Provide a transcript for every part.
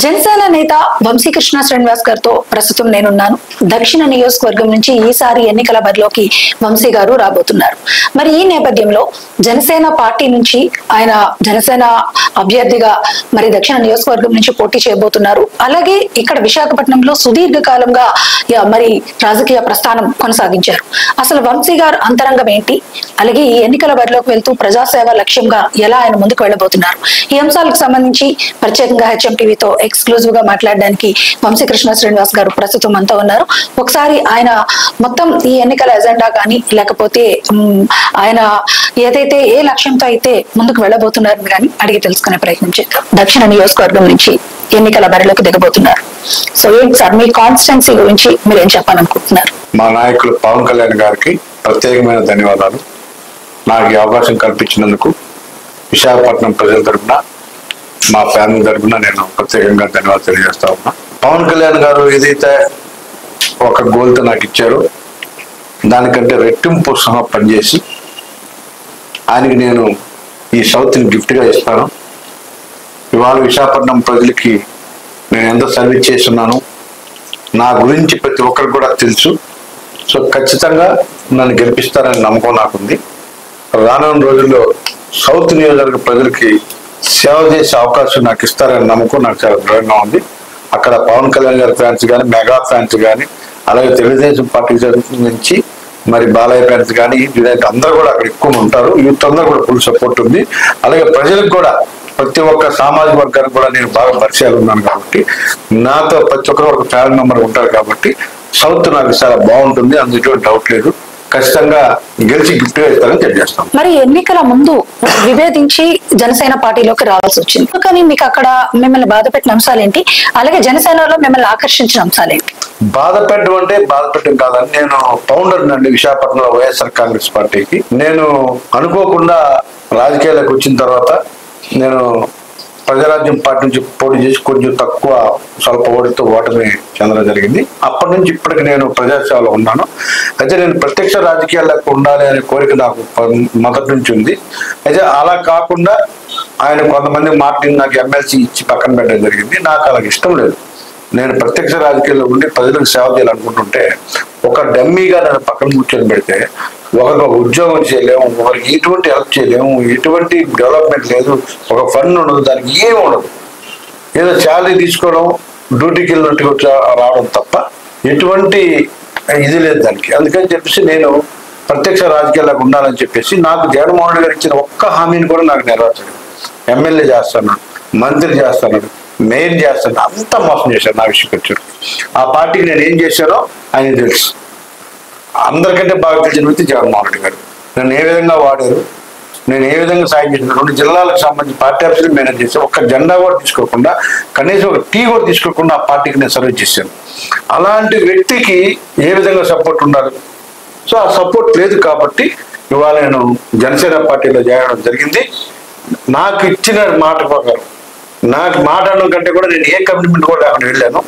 జనసేన నేత వంశీకృష్ణ శ్రీనివాస్ గారితో ప్రస్తుతం నేనున్నాను. దక్షిణ నియోజకవర్గం నుంచి ఈసారి ఎన్నికల బరిలోకి వంశీ గారు రాబోతున్నారు. మరి ఈ నేపథ్యంలో జనసేన పార్టీ నుంచి ఆయన జనసేన అభ్యర్థిగా మరి దక్షిణ నియోజకవర్గం నుంచి పోటీ చేయబోతున్నారు. అలాగే ఇక్కడ విశాఖపట్నంలో సుదీర్ఘకాలంగా మరి రాజకీయ ప్రస్థానం కొనసాగించారు. అసలు వంశీ గారు అంతరంగం ఏంటి, అలాగే ఈ ఎన్నికల బరిలోకి వెళ్తూ ప్రజాసేవ లక్ష్యంగా ఎలా ఆయన ముందుకు వెళ్ళబోతున్నారు, ఈ అంశాలకు సంబంధించి ప్రత్యేకంగా హెచ్ఎం టీవీతో ఎక్స్క్లూజివ్ గా మాట్లాడడానికి వంశీకృష్ణ శ్రీనివాస్ గారు ప్రస్తుతం అంతా ఉన్నారు. ఒకసారి ఆయన మొత్తం ఈ ఎన్నికల ఎజెండా కానీ లేకపోతే ఆయన ఏదైతే ఏ లక్ష్యంతో అయితే ముందుకు వెళ్ళబోతున్నారని కానీ అడిగి తెలుసుకునే ప్రయత్నం చేద్దాం. దక్షిణ నియోజకవర్గం నుంచి ఎన్నికల బరిలోకి దిగబోతున్నారు. సో ఏంటి సార్ మీ కాన్స్టిట్యున్సీ గురించి మీరు ఏం చెప్పాలనుకుంటున్నారు? మా నాయకులు పవన్ కళ్యాణ్ గారికి ప్రత్యేకమైన ధన్యవాదాలు. నాకు ఈ అవకాశం కల్పించినందుకు విశాఖపట్నం ప్రజల తరఫున మా ఫ్యామిలీ తరఫున నేను ప్రత్యేకంగా ధన్యవాదాలు తెలియజేస్తా ఉన్నా. పవన్ కళ్యాణ్ గారు ఏదైతే ఒక గోల్తో నాకు ఇచ్చారో దానికంటే రెట్టింపు సహా పనిచేసి ఆయనకి నేను ఈ సౌత్ని గిఫ్ట్గా ఇస్తాను. ఇవాళ విశాఖపట్నం ప్రజలకి నేను ఎంత సర్వీస్ చేస్తున్నాను నా గురించి ప్రతి ఒక్కరికి కూడా తెలుసు. సో ఖచ్చితంగా నన్ను గెలిపిస్తారని నమ్మకం నాకుంది. రానున్న రోజుల్లో సౌత్ నియోజకవర్గ ప్రజలకి సేవ చేసే అవకాశం నాకు ఇస్తారని నమ్మకం నాకు చాలా దృఢంగా ఉంది. అక్కడ పవన్ కళ్యాణ్ గారి ఫ్యాన్స్ కానీ, మెగా ఫ్యాన్స్ కానీ, అలాగే తెలుగుదేశం పార్టీ నుంచి మరి బాలయ్య ఫ్యాన్స్ కానీ, అందరూ కూడా అక్కడ ఎక్కువ ఉంటారు. యూత్ అందరూ కూడా ఫుల్ సపోర్ట్ ఉంది. అలాగే ప్రజలకు కూడా ప్రతి ఒక్క సామాజిక వర్గానికి కూడా నేను బాగా పరిచయాలు ఉన్నాను కాబట్టి నాతో ప్రతి ఒక్కరు ఒక ఫ్యామిలీ మెంబర్ ఉంటారు కాబట్టి సౌత్ నాకు చాలా బాగుంటుంది, అందులో డౌట్ లేదు. ఖచ్చితంగా గెలిచి గిఫ్ట్ ఇస్తారని తెలియజేస్తాం. మరి ఎన్నికల ముందు విభేదించి జనసేన పార్టీలోకి రావాల్సి వచ్చింది, కానీ మీకు అక్కడ మిమ్మల్ని బాధ పెట్టిన అంశాలు ఏంటి, అలాగే జనసేనలో మిమ్మల్ని ఆకర్షించిన అంశాలు ఏంటి? బాధ పెట్టడం అంటే బాధ పెట్టడం కాదని, నేను ఫౌండర్ నండి విశాఖపట్నంలో వైఎస్ఆర్ కాంగ్రెస్ పార్టీకి. నేను అనుకోకుండా రాజకీయాలకు వచ్చిన తర్వాత నేను ప్రజారాజ్యం పార్టీ నుంచి పోటీ చేసి కొంచెం తక్కువ స్వల్ప ఓటుతో ఓటమి చెందడం జరిగింది. అప్పటి నుంచి ఇప్పటికి నేను ప్రజాసేవలో ఉన్నాను. అయితే నేను ప్రత్యక్ష రాజకీయాలకు ఉండాలి అనే కోరిక నాకు మొదటి నుంచి ఉంది. అయితే అలా కాకుండా ఆయన కొంతమంది మాటని నాకు ఎమ్మెల్సీ ఇచ్చి పక్కన పెట్టడం జరిగింది. నాకు అలాగ ఇష్టం లేదు. నేను ప్రత్యక్ష రాజకీయాల్లో ఉండి ప్రజలకు సేవ చేయాలనుకుంటుంటే ఒక డమ్మీగా నన్ను పక్కన కూర్చొని పెడితే ఒకరికి ఉద్యోగం చేయలేము, ఒకరికి ఎటువంటి హెల్ప్ చేయలేము, ఎటువంటి డెవలప్మెంట్ లేదు, ఒక ఫండ్ ఉండదు, దానికి ఏమి ఉండదు. ఏదో శాలరీ తీసుకోవడం, డ్యూటీకి వెళ్ళినట్టుగా రావడం తప్ప ఎటువంటి ఇది లేదు దానికి. అందుకని చెప్పేసి నేను ప్రత్యక్ష రాజకీయాలకు ఉండాలని చెప్పేసి నాకు జగన్మోహన్ రెడ్డి గారు ఇచ్చిన ఒక్క హామీని కూడా నాకు నెరవేర్చలేదు. ఎమ్మెల్యే చేస్తున్నాడు, మంత్రి చేస్తున్నాడు, మేయర్ చేస్తాను, అంతా మోసం చేశాను నా విషయం వచ్చారు. ఆ పార్టీకి నేను ఏం చేశానో ఆయన తెలుసు. అందరికంటే బాగా తెలిసిన వ్యక్తి జగన్మోహన్ రెడ్డి గారు. నన్ను ఏ విధంగా వాడారు, నేను ఏ విధంగా సాయం చేశాను, 2 జిల్లాలకు సంబంధించి పార్టీ ఆఫీసులు మేనేజ్ చేశాను. ఒక్క జెండా కూడా తీసుకోకుండా, కనీసం ఒక టీ కూడా తీసుకోకుండా ఆ పార్టీకి నేను సర్వీస్ చేశాను. అలాంటి వ్యక్తికి ఏ విధంగా సపోర్ట్ ఉండాలి? సో ఆ సపోర్ట్ లేదు కాబట్టి ఇవాళ నేను జనసేన పార్టీలో చేరడం జరిగింది. నాకు ఇచ్చిన మాట ప్రకారం, నాకు మాట్లాడడం కంటే కూడా నేను ఏ కమిట్మెంట్ కూడా లేకుండా వెళ్ళాను.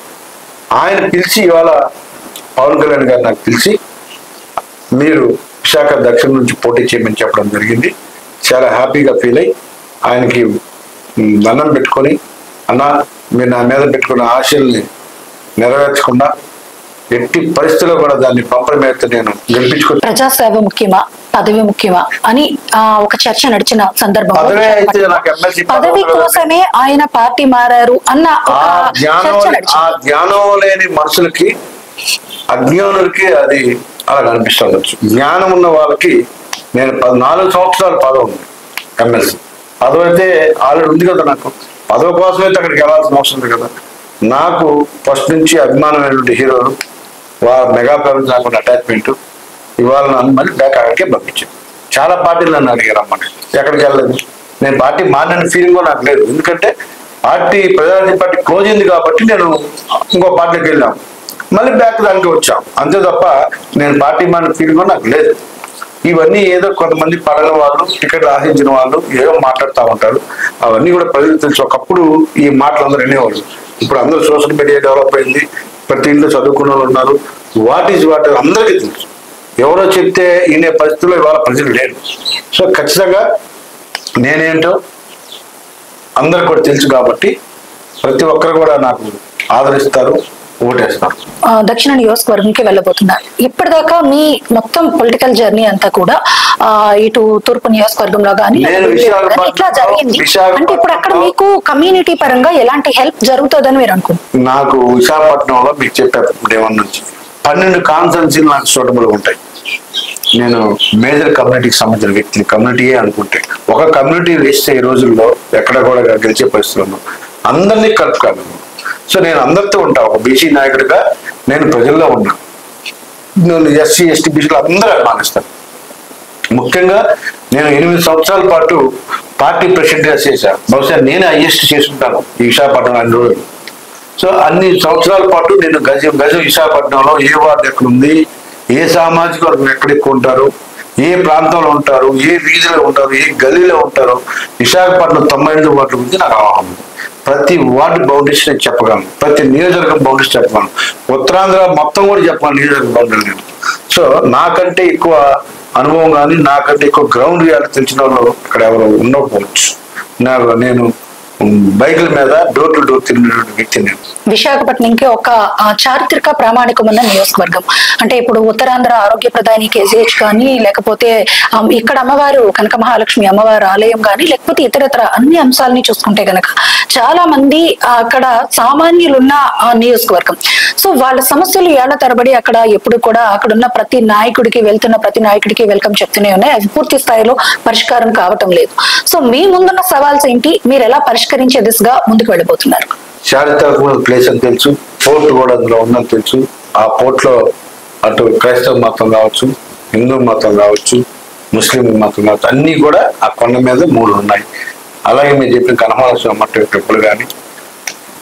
ఆయన పిలిచి ఇవాళ పవన్ కళ్యాణ్ గారు నాకు పిలిచి మీరు విశాఖ దక్షిణ నుంచి పోటీ చేయమని చెప్పడం జరిగింది. చాలా హ్యాపీగా ఫీల్ అయ్యి ఆయనకి దండం పెట్టుకొని, అన్న మీరు నా మీద పెట్టుకున్న ఆశల్ని నెరవేర్చకుండా ఎట్టి పరిస్థితుల్లో కూడా దాన్ని పంపడమైతే నేను గెలిపించుకుని. ప్రజాసేవ ముఖ్యమా, పదవి ముఖ్యమా అని ఒక చర్చ నడిచిన సందర్భం, పదవి కోసమే ఆయన పార్టీ మారారు అన్న ఆ జ్ఞానం లేని మనుషులకి, అజ్ఞానులకి అది అలా కనిపిస్తుండొచ్చు. జ్ఞానం ఉన్న వాళ్ళకి నేను 4 సంవత్సరాల పదవి ఉంది, ఎమ్మెల్సీ పదవి అయితే ఆల్రెడీ ఉంది కదా. నాకు పదవి కోసమైతే అక్కడికి వెళ్ళాల్సిన అవసరం ఉంది కదా. నాకు ఫస్ట్ నుంచి అభిమానమైనటువంటి హీరోలు, మెగా ఫ్యామిలీ నాకు అటాచ్మెంట్, ఇవాళ నన్ను మళ్ళీ బ్యాక్ అక్కడికే పంపించాను. చాలా పార్టీలు నన్ను అడిగారు రమ్మని, ఎక్కడికి వెళ్ళలేదు. నేను పార్టీ మారిన ఫీలింగ్ కూడా నాకు లేదు. ఎందుకంటే పార్టీ ప్రజారాజ్యం పార్టీ క్లోజ్ అయింది కాబట్టి నేను ఇంకో పార్టీకి వెళ్ళాను, మళ్ళీ బ్యాక్ దానికి వచ్చాం, అంతే తప్ప నేను పార్టీ మారిన ఫీలింగ్ కూడా నాకు లేదు. ఇవన్నీ ఏదో కొంతమంది పడని వాళ్ళు, టికెట్ ఆశించిన వాళ్ళు ఏదో మాట్లాడుతూ ఉంటారు. అవన్నీ కూడా ప్రజలకు తెలుసు. ఒకప్పుడు ఈ మాటలు అందరూ వినేవాళ్ళు. ఇప్పుడు అందరూ సోషల్ మీడియా డెవలప్ అయింది, ప్రతి ఇంట్లో చదువుకున్న వాళ్ళు ఉన్నారు. వాట్ అందరికీ తెలుసు. ఎవరో చెప్తే వినే పరిస్థితుల్లో ఇవాళ ప్రజలు లేరు. సో ఖచ్చితంగా నేనేంటో అందరికి కూడా తెలుసు కాబట్టి ప్రతి ఒక్కరు కూడా నాకు ఆదరిస్తారు, ఓటేస్తారు. దక్షిణ నియోజకవర్గంకి వెళ్ళబోతున్నారు. ఇప్పటిదాకా మీ మొత్తం పొలిటికల్ జర్నీ అంతా కూడా ఇటు తూర్పు నియోజకవర్గంలో కానీ ఇట్లా జరిగింది అంటే ఇప్పుడు అక్కడ మీకు కమ్యూనిటీ పరంగా ఎలాంటి హెల్ప్ జరుగుతుందని మీరు అనుకుంటున్నారు? నాకు విశాఖపట్నంలో మీకు చెప్పారు డేవన్ నుంచి 12 కాన్స్టిట్యున్సీలు నాకు సూటబుల్ ఉంటాయి. నేను మేజర్ కమ్యూనిటీకి సంబంధించిన వ్యక్తిని, కమ్యూనిటీయే అనుకుంటే ఒక కమ్యూనిటీ వేస్తే ఈ రోజుల్లో ఎక్కడ కూడా గెలిచే పరిస్థితుల్లో అందరినీ కలుపుకోను. సో నేను అందరితో ఉంటా. ఒక బీసీ నాయకుడిగా నేను ప్రజల్లో ఉన్నా. నేను ఎస్సీ ఎస్టీ బీసీలు అందరూ అభిమానిస్తాను. ముఖ్యంగా నేను 8 సంవత్సరాల పాటు పార్టీ ప్రెసిడెంట్గా చేశాను. బహుశా నేనే హైయెస్ట్ చేసుకుంటాను ఈ విశాఖపట్నం అన్ని రోజులు. సో అన్ని సంవత్సరాల పాటు నేను గజం విశాఖపట్నంలో ఏ వార్డు ఎక్కడ ఉంది, ఏ సామాజిక వర్గం ఎక్కడ ఎక్కువ ఉంటారు, ఏ ప్రాంతంలో ఉంటారు, ఏ వీధిలో ఉంటారు, ఏ గల్లీలో ఉంటారు, విశాఖపట్నం 98 వార్డుల గురించి నాకు అవగాహన ఉంది. ప్రతి వార్డు బౌండరీస్ నేను చెప్పగలను, ప్రతి నియోజకవర్గం బౌండరీస్ చెప్పగలను, ఉత్తరాంధ్ర మొత్తం కూడా చెప్పగలను నియోజకవర్గం బౌండరీ నేను. సో నాకంటే ఎక్కువ అనుభవం కానీ నాకంటే ఎక్కువ గ్రౌండ్ రియాలిటీ తెలిసిన వాళ్ళు ఇక్కడ ఎవరు ఉండకపోవచ్చు. నేను బైకుల మీద డోర్ టు డోర్ తిరిగినటువంటి వ్యక్తి నేను. విశాఖపట్నంకి ఒక చారిత్రక ప్రామాణికమైన నియోజకవర్గం. అంటే ఇప్పుడు ఉత్తరాంధ్ర ఆరోగ్య ప్రధాని కేజీహెచ్ కానీ, లేకపోతే ఇక్కడ అమ్మవారు కనక మహాలక్ష్మి అమ్మవారు ఆలయం కానీ, లేకపోతే ఇతరత్ర అన్ని అంశాలని చూసుకుంటే గనక చాలా మంది అక్కడ సామాన్యులున్న నియోజకవర్గం. సో వాళ్ళ సమస్యలు ఏళ్ల తరబడి అక్కడ ఎప్పుడు కూడా అక్కడున్న ప్రతి నాయకుడికి వెల్కమ్ చెప్తూనే ఉన్నాయి. అవి పూర్తి స్థాయిలో పరిష్కారం కావటం లేదు. సో మీ ముందున్న సవాల్స్ ఏంటి? మీరు ఎలా పరిష్కరించే దిశగా ముందుకు వెళ్ళిపోతున్నారు? చారిత్రాత్మక ప్లేస్ అని తెలుసు, పోర్ట్ కూడా అందులో ఉందని తెలుసు. ఆ పోర్ట్ లో అటు క్రైస్తవ మతం కావచ్చు, హిందూ మతం కావచ్చు, ముస్లిం మతం కావచ్చు, అన్ని కూడా ఆ కొండ మీద 3 ఉన్నాయి. అలాగే మీరు చెప్పిన కనమహాలక్ష్మి అమ్మ టెంపుల్ కానీ,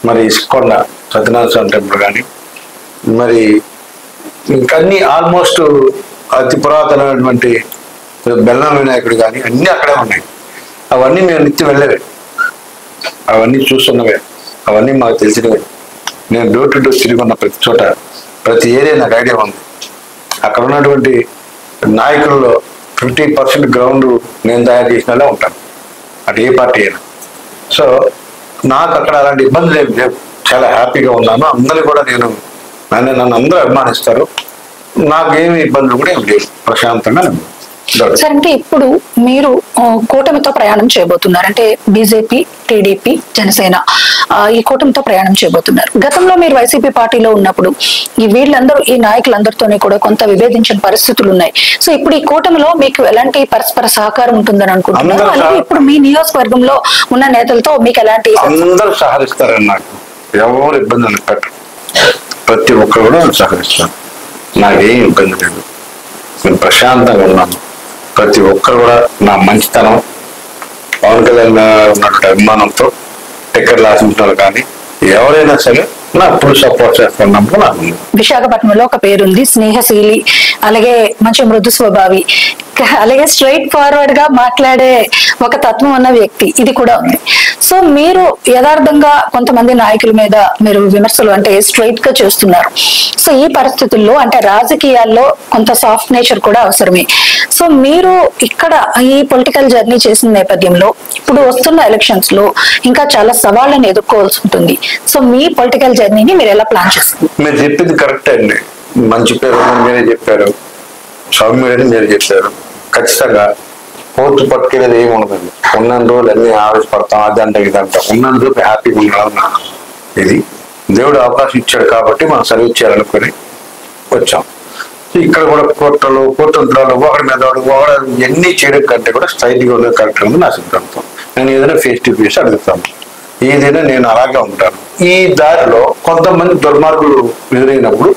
మరి ఇస్కొండ సత్యనారాయణ స్వామి టెంపుల్ కానీ, మరి ఇంకన్నీ ఆల్మోస్ట్ అతి పురాతనమైనటువంటి బెల్లం వినాయకుడు కానీ అన్నీ అక్కడే ఉన్నాయి. అవన్నీ మేము నిత్యం వెళ్ళవే, అవన్నీ చూస్తున్నవే, అవన్నీ మాకు తెలిసినవే. నేను డోర్ టు డోర్ తిరిగి ఉన్న ప్రతి చోట, ప్రతి ఏరియా నాకు ఐడియా ఉంది. అక్కడ ఉన్నటువంటి నాయకుల్లో 50% గ్రౌండ్ నేను తయారు చేసినలా ఉంటాను, అటు ఏ పార్టీ అయినా. సో నాకు అక్కడ అలాంటి ఇబ్బందులు ఏమి లేవు, చాలా హ్యాపీగా ఉన్నాను. అందరూ కూడా నన్ను అందరూ అభిమానిస్తారు. నాకేమి ఇబ్బందులు కూడా ఏమి లేవు, ప్రశాంతంగా. సార్, అంటే ఇప్పుడు మీరు కూటమితో ప్రయాణం చేయబోతున్నారు. అంటే బీజేపీ, టీడీపీ, జనసేన ఈ కూటమితో ప్రయాణం చేయబోతున్నారు. గతంలో మీరు వైసీపీ పార్టీలో ఉన్నప్పుడు ఈ నాయకులందరితోనే కూడా కొంత విభేదించిన పరిస్థితులు ఉన్నాయి. సో ఇప్పుడు ఈ కూటమిలో మీకు ఎలాంటి పరస్పర సహకారం ఉంటుందని అనుకుంటున్నారు? అలాగే ఇప్పుడు మీ నియోజకవర్గంలో ఉన్న నేతలతో మీకు ఎలాంటి? అందరూ సహకరిస్తారని నాకు ఎవరు ఇబ్బంది పెట్టరు. ప్రతి ఒక్కరు కూడా సహకరిస్తారు. నాకేం ఇబ్బంది లేదు, నేను ప్రశాంతంగా ఉన్నాను. ప్రతి ఒక్కరు కూడా నా మంచితనం, పవన్ కళ్యాణ్ ఉన్నటువంటి అభిమానంతో టికెట్లు ఆశించిన కానీ ఎవరైనా సరే నా అప్పుడు సపోర్ట్ చేస్తున్నప్పుడు నాకు. విశాఖపట్నంలో ఒక పేరుంది, స్నేహశీలి, అలాగే మంచి మృదు స్వభావి, అలాగే స్ట్రైట్ ఫార్వర్డ్ గా మాట్లాడే ఒక తత్వం ఉన్న వ్యక్తి, ఇది కూడా ఉంది. సో మీరు యథార్థంగా కొంతమంది నాయకుల మీద మీరు విమర్శలు అంటే స్ట్రైట్ గా చేస్తున్నారు. సో ఈ పరిస్థితుల్లో అంటే రాజకీయాల్లో కొంత సాఫ్ట్ నేచర్ కూడా అవసరమే. సో మీరు ఇక్కడ ఈ పొలిటికల్ జర్నీ చేసిన నేపథ్యంలో ఇప్పుడు వస్తున్న ఎలక్షన్స్ లో ఇంకా చాలా సవాళ్ళని ఎదుర్కోవాల్సి ఉంటుంది. సో మీ పొలిటికల్ జర్నీని మీరు ఎలా ప్లాన్ చేస్తారు? మీరు చెప్పింది కరెక్ట్ అండి. మంచి పేరు మీరే చెప్పారు, సౌమ్యుడని మీరు చెప్పారు. ఖచ్చితంగా కోర్టు పట్టుకెళ్ళేది ఏమి ఉండదండి. ఉన్న రోజులు అన్ని ఆవేశపడతాం, అదంటే ఇదంతా. ఉన్న రోజు హ్యాపీగా ఉండాలన్నా ఇది దేవుడు అవకాశం ఇచ్చాడు కాబట్టి మనం సర్వీస్ చేయాలనుకుని వచ్చాం. ఇక్కడ కూడా కోర్టులు ఒకటి మీద ఒకడు ఎన్ని చేయడం కంటే కూడా స్ట్రైట్గా ఉన్నది కరెక్ట్ ఉంది నా సిద్ధాంతం. నేను ఏదైనా ఫేస్ టు ఫేస్ అడుగుతాను, ఏదైనా నేను అలాగే ఉంటాను. ఈ దారిలో కొంతమంది దుర్మార్గులు ఎదురైనప్పుడు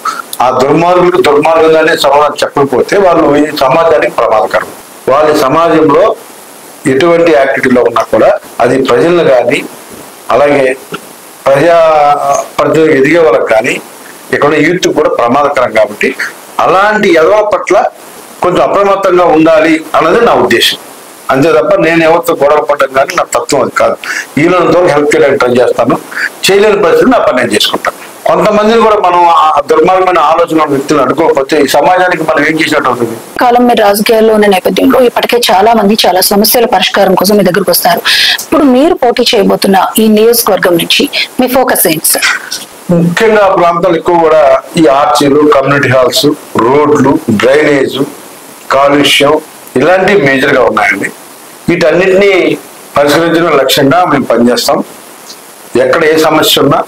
ఆ దుర్మార్గులకు దుర్మార్గంగానే సమాధానం చెప్పకపోతే వాళ్ళు ఈ సమాజానికి ప్రమాదకరం. వాళ్ళ సమాజంలో ఎటువంటి యాక్టివిటీలో ఉన్నా కూడా అది ప్రజలను కానీ అలాగే ప్రజా ప్రజలకు ఎదిగే వాళ్ళకి కానీ ఇక్కడ యూత్ కూడా ప్రమాదకరం. కాబట్టి అలాంటి ఎదవ పట్ల కొంచెం అప్రమత్తంగా ఉండాలి అన్నది నా ఉద్దేశం. అంతే తప్ప నేను ఎవరితో గొడవ పడ్డం కానీ నా తత్వం అది కాదు. వీళ్ళతో హెల్ప్ చేయడానికి ట్రై చేస్తాను, చేయలేని పరిస్థితి నా పని నేను చేసుకుంటాను. కొంతమందిని కూడా మనం ఆ దుర్మార్గమైన ఆలోచన వ్యక్తులు అడుకోకపోతే ఈ సమాజానికి మనం ఏం చేసినట్టు అవుతుంది. కాలం మీరు రాజకీయాల్లో ఉన్న నేపథ్యంలో ఇప్పటికే చాలా మంది చాలా సమస్యల పరిష్కారం కోసం మీ దగ్గరకు వస్తారు. ఇప్పుడు మీరు పోటీ చేయబోతున్న ఈ నియోజకవర్గం నుంచి మీ ఫోకస్ ఏంటి సార్? ముఖ్యంగా ప్రాంతాలు ఎక్కువ కూడా ఈ ఆర్చీలు, కమ్యూనిటీ హాల్స్, రోడ్లు, డ్రైనేజ్, కాలుష్యం ఇలాంటివి మేజర్ గా ఉన్నాయండి. వీటన్నిటినీ పరిష్కరించడం లక్ష్యంగా మేము పనిచేస్తాం. ఎక్కడ ఏ సమస్య ఉన్నా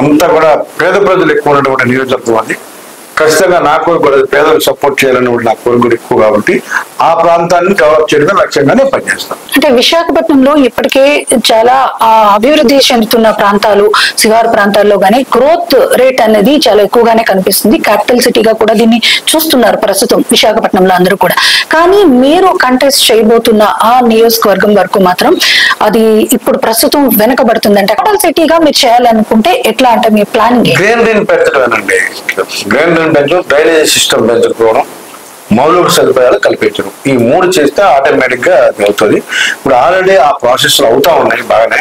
అంతా కూడా పేద ప్రజలు ఎక్కువ ఉన్నటువంటి నియోజకవర్గం అది. ఖచ్చితంగా నా కోరిక కూడా పేదలకు సపోర్ట్ చేయాలని నా కోరిక కూడా ఎక్కువ కాబట్టి ఆ ప్రాంతాన్ని డెవలప్ చేయడం లక్ష్యంగానే పనిచేస్తాం. అంటే విశాఖపట్నంలో ఇప్పటికే చాలా అభివృద్ధి చెందుతున్న ప్రాంతాలు, శివారు ప్రాంతాల్లో గానీ గ్రోత్ రేట్ అనేది చాలా ఎక్కువగానే కనిపిస్తుంది. క్యాపిటల్ సిటీగా కూడా దీన్ని చూస్తున్నారు ప్రస్తుతం విశాఖపట్నంలో అందరూ కూడా. కానీ మీరు కంటెస్ట్ చేయబోతున్న ఆ నియోజకవర్గం వరకు మాత్రం అది ఇప్పుడు ప్రస్తుతం వెనకబడుతుందంటే క్యాపిటల్ సిటీగా మీరు చేయాలనుకుంటే ఎట్లా అంటే మీ ప్లానింగ్? గ్రీనరీని పెంచడమేనండి. గ్రీనరీని పెంచడం, డ్రైనేజ్ సిస్టమ్ పెంచుకోవడం, మౌలిక సదుపాయాలు కల్పించడం, ఈ 3 చేస్తే ఆటోమేటిక్ గా అవుతుంది. ఇప్పుడు ఆల్రెడీ ఆ ప్రాసెస్లు అవుతా ఉన్నాయి బాగానే.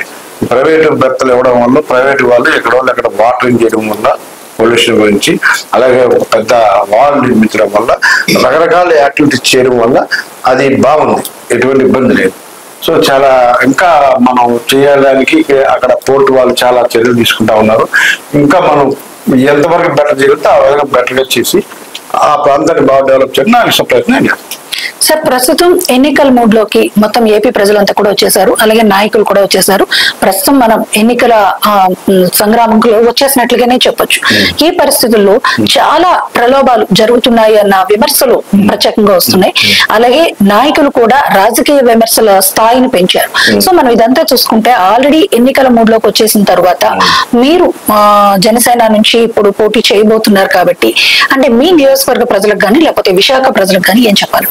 ప్రైవేటు బెర్తలు ఇవ్వడం వల్ల, ప్రైవేట్ వాళ్ళు ఎక్కడ వాటరింగ్ చేయడం వల్ల, పొల్యూషన్ గురించి, అలాగే ఒక పెద్ద వాల్ నిర్మించడం వల్ల, రకరకాల యాక్టివిటీస్ చేయడం వల్ల అది బాగుంది, ఎటువంటి ఇబ్బంది లేదు. సో చాలా ఇంకా మనం చేయడానికి అక్కడ పోర్టు వాళ్ళు చాలా చర్యలు తీసుకుంటా ఉన్నారు. ఇంకా మనం ఎంతవరకు బెటర్ చేయగలిగితే ఆ విధంగా బెటర్ గా చేసి ఆ ప్రాంతాన్ని బాగా డెవలప్ చేయడం నా ఇష్ట ప్రయత్నం చేస్తాను. సార్, ప్రస్తుతం ఎన్నికల మూడ్ లోకి మొత్తం ఏపీ ప్రజలంతా కూడా వచ్చేసారు, అలాగే నాయకులు కూడా వచ్చేసారు. ప్రస్తుతం మనం ఎన్నికల సంగ్రామంలో వచ్చేసినట్లుగానే చెప్పొచ్చు. ఈ పరిస్థితుల్లో చాలా ప్రలోభాలు జరుగుతున్నాయి అన్న విమర్శలు ప్రత్యేకంగా వస్తున్నాయి. అలాగే నాయకులు కూడా రాజకీయ విమర్శల స్థాయిని పెంచారు. సో మనం ఇదంతా చూసుకుంటే ఆల్రెడీ ఎన్నికల మూడ్ లోకి వచ్చేసిన తర్వాత మీరు జనసేన నుంచి ఇప్పుడు పోటీ చేయబోతున్నారు కాబట్టి, అంటే మీ నియోజకవర్గ ప్రజలకు కానీ లేకపోతే విశాఖ ప్రజలకు కానీ ఏం చెప్పాలి?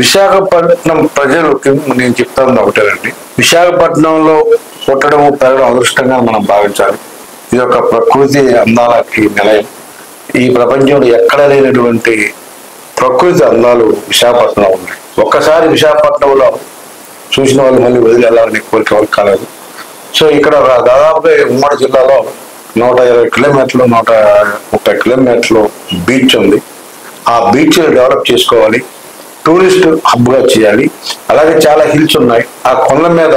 విశాఖపట్నం ప్రజలకి నేను చెప్తాను ఒకటేనండి, విశాఖపట్నంలో పుట్టడం పెరగడం అదృష్టంగా మనం భావించాలి. ఇది ఒక ప్రకృతి అందాలకి నిలయం. ఈ ప్రపంచంలో ఎక్కడ లేనటువంటి ప్రకృతి అందాలు విశాఖపట్నంలో ఉన్నాయి. ఒక్కసారి విశాఖపట్నంలో చూసిన వాళ్ళు మళ్ళీ వదిలి వెళ్ళాలని కోరిక వరకు కాలేదు. సో ఇక్కడ దాదాపుగా ఉమ్మడి జిల్లాలో 120 కిలోమీటర్లు 130 కిలోమీటర్లు బీచ్ ఉంది. ఆ బీచ్ డెవలప్ చేసుకోవాలి, టూరిస్ట్ హబ్ గా చేయాలి. అలాగే చాలా హిల్స్ ఉన్నాయి. ఆ కొండ మీద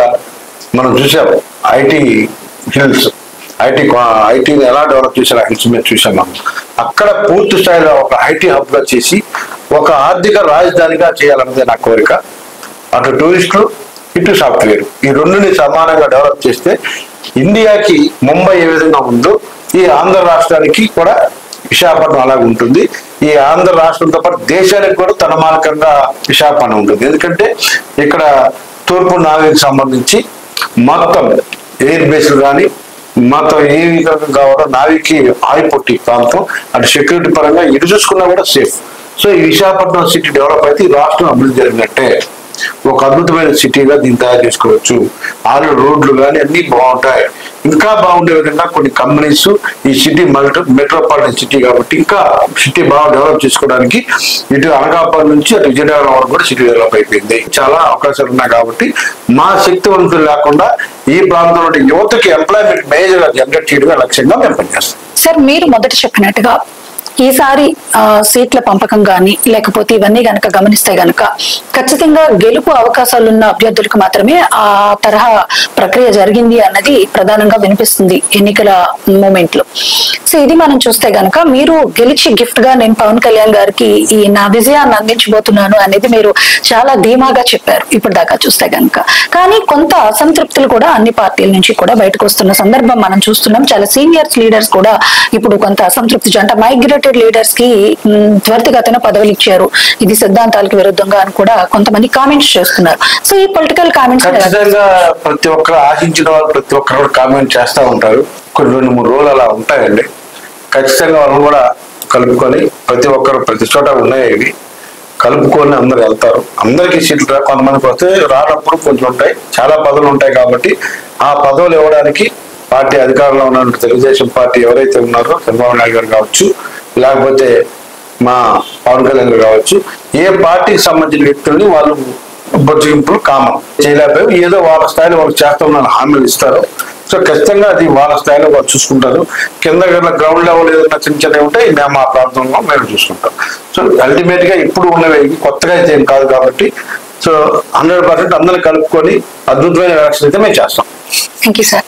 మనం చూసాము ఐటీ హిల్స్, ఐటీని ఎలా డెవలప్ చేశారు, హిల్స్ మీద చూసాం మనం. అక్కడ పూర్తి స్థాయిలో ఒక ఐటీ హబ్ గా చేసి ఒక ఆర్థిక రాజధానిగా చేయాలన్నదే నా కోరిక. అటు టూరిస్టులు, ఇటు సాఫ్ట్వేర్, ఈ రెండుని సమానంగా డెవలప్ చేస్తే ఇండియాకి ముంబై ఏ విధంగా ఉందో ఈ ఆంధ్ర రాష్ట్రానికి కూడా విశాఖపట్నం అలాగే ఉంటుంది. ఈ ఆంధ్ర రాష్ట్రంతో పాటు దేశానికి కూడా తనమానకంగా విశాఖపట్నం ఉంటుంది. ఎందుకంటే ఇక్కడ తూర్పు నావికి సంబంధించి మొత్తం ఎయిర్ బేస్లు కానీ మొత్తం ఏ విధంగా కావాలో నావికి ఆయిపొట్టి ప్రాంతం, అటు సెక్యూరిటీ పరంగా ఎటు చూసుకున్నా కూడా సేఫ్. సో ఈ విశాఖపట్నం సిటీ డెవలప్ అయితే ఈ రాష్ట్రం అభివృద్ధి జరిగినట్టే. ఒక అద్భుతమైన సిటీగా దీన్ని తయారు చేసుకోవచ్చు. ఆల్రెడీ రోడ్లు కానీ అన్ని బాగుంటాయి. ఇంకా బాగుండే విధంగా కొన్ని కంపెనీస్, ఈ సిటీ మెట్రోపాలిటన్ సిటీ కాబట్టి ఇంకా సిటీ బాగా డెవలప్ చేసుకోవడానికి ఇటు అనకాపల్లి నుంచి అటు విజయనగరం వరకు కూడా సిటీ డెవలప్ అయిపోయింది. చాలా అవకాశాలు ఉన్నాయి కాబట్టి మా శక్తివంతులు లేకుండా ఈ ప్రాంతంలో యువతకి ఎంప్లాయ్మెంట్ మేజర్ గా జనరేట్ చేయడమే లక్ష్యంగా మేము పనిచేస్తాం. సార్, మీరు మొదట చెప్పినట్టుగా ఈసారి సీట్ల పంపకం గాని లేకపోతే ఇవన్నీ గనక గమనిస్తే గనక ఖచ్చితంగా గెలుపు అవకాశాలున్న అభ్యర్థులకు మాత్రమే ఆ తరహా ప్రక్రియ జరిగింది అన్నది ప్రధానంగా వినిపిస్తుంది ఎన్నికల మూమెంట్ లో. సో ఇది మనం చూస్తే గనక మీరు గెలిచి గిఫ్ట్ గా నేను పవన్ కళ్యాణ్ గారికి ఈ నా విజయాన్ని అందించబోతున్నాను అనేది మీరు చాలా ధీమాగా చెప్పారు ఇప్పుడు దాకా చూస్తే గనక. కానీ కొంత అసంతృప్తులు కూడా అన్ని పార్టీల నుంచి కూడా బయటకు వస్తున్న సందర్భం మనం చూస్తున్నాం. చాలా సీనియర్స్ లీడర్స్ కూడా ఇప్పుడు కొంత అసంతృప్తి, అంటే మైగ్రేటెడ్ లీడర్స్ కి త్వరితగతిన పదవులు ఇచ్చారు, ఇది సిద్ధాంతాలకు విరుద్ధంగా అని కూడా కొంతమంది కామెంట్స్ చేస్తున్నారు. సో ఈ పొలిటికల్ కామెంట్స్ ప్రతి ఒక్కరు ఆశించిన వాళ్ళు ప్రతి ఒక్కరు కూడా కామెంట్ చేస్తూ ఉంటారు. కొన్ని 2-3 రోజులు అలా ఉంటాయండి. ఖచ్చితంగా వాళ్ళు కూడా కలుపుకొని ప్రతి ఒక్కరు ప్రతి చోట ఉన్నాయి, ఇవి కలుపుకొని అందరు వెళ్తారు. అందరికీ సీట్లు కొంతమందికి వస్తే రానప్పుడు కొంచెం ఉంటాయి, చాలా పదవులు ఉంటాయి. కాబట్టి ఆ పదవులు ఇవ్వడానికి పార్టీ అధికారంలో ఉన్న తెలుగుదేశం పార్టీ ఎవరైతే ఉన్నారో చంద్రబాబు నాయుడు గారు కావచ్చు, లేకపోతే మా పవన్ కళ్యాణ్ గారు కావచ్చు, ఏ పార్టీకి సంబంధించిన వ్యక్తుల్ని వాళ్ళు బొజ్జింపులు కామన్ చేయలేకపోయి ఏదో వాళ్ళ స్థాయిలో వాళ్ళు చేస్తామని హామీలు ఇస్తారు. సో ఖచ్చితంగా అది వాళ్ళ స్థాయిలో వాళ్ళు చూసుకుంటారు. కింద గ్రౌండ్ లెవెల్ ఏదైనా చిన్న చిన్నవి ఉంటే మేము మా ప్రాంతంలో మేము చూసుకుంటాం. సో అల్టిమేట్ గా ఇప్పుడు ఉన్నవి కొత్తగా అయితే ఏం కాదు కాబట్టి సో 100% అందరిని కలుపుకొని అద్భుతమైన ఎలక్షన్ అయితే మేము చేస్తాం. Thank you sir.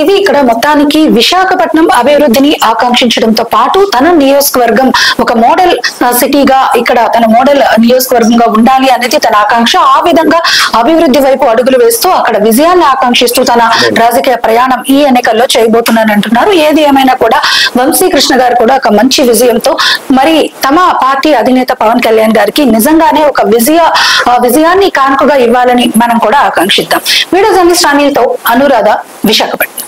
ఇది ఇక్కడ మొత్తానికి విశాఖపట్నం అభివృద్ధిని ఆకాంక్షించడంతో పాటు తన నియోజకవర్గం ఒక మోడల్ సిటీగా ఇక్కడ తన మోడల్ నియోజకవర్గంగా ఉండాలి అనేది తన ఆకాంక్ష. ఆ విధంగా అభివృద్ధి వైపు అడుగులు వేస్తూ అక్కడ విజయాన్ని ఆకాంక్షిస్తూ తన రాజకీయ ప్రయాణం ఈ ఎన్నికల్లో చేయబోతున్నానని అంటున్నారు. ఏది ఏమైనా కూడా వంశీకృష్ణ గారు కూడా ఒక మంచి విజయంతో మరి తమ పార్టీ అధినేత పవన్ కళ్యాణ్ గారికి నిజంగానే ఒక విజయాన్ని కానుకగా ఇవ్వాలని మనం కూడా ఆకాంక్షిద్దాం. వీడియో జర్నలిస్ట్ అనిల్తో అనురాధ, విశాఖపట్నం.